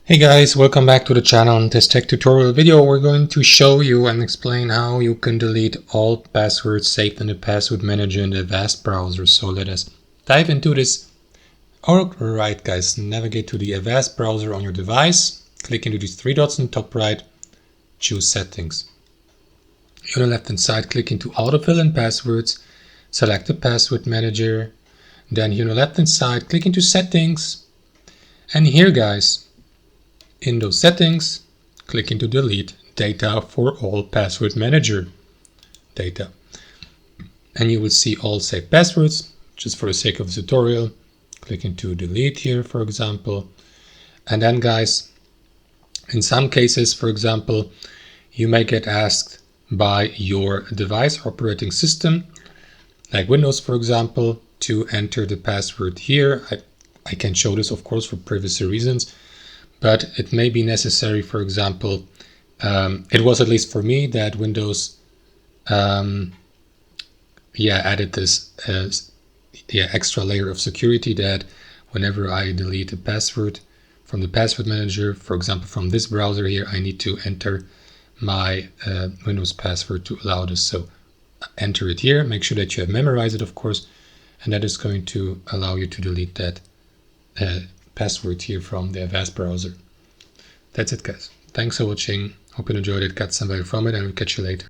Hey guys, welcome back to the channel. In this tech tutorial video we're going to show you and explain how you can delete all passwords saved in the password manager in the Avast browser. So let us dive into this. Alright guys, navigate to the Avast browser on your device, click into these three dots in the top right, choose settings. On the left hand side click into autofill and passwords, select the password manager, then here on the left hand side click into settings, and here guys, in those settings, click into delete data for all password manager data. And you will see all saved passwords. Just for the sake of the tutorial, click into delete here, for example. And then guys, in some cases, for example, you may get asked by your device operating system, like Windows, for example, to enter the password here. I can show this, of course, for privacy reasons. But it may be necessary, for example, it was at least for me that Windows added this extra layer of security that whenever I delete a password from the password manager, for example, from this browser here, I need to enter my Windows password to allow this. So enter it here, make sure that you have memorized it, of course, and that is going to allow you to delete that password here from the Avast browser. That's it guys. Thanks for watching. Hope you enjoyed it, got some value from it, and we'll catch you later.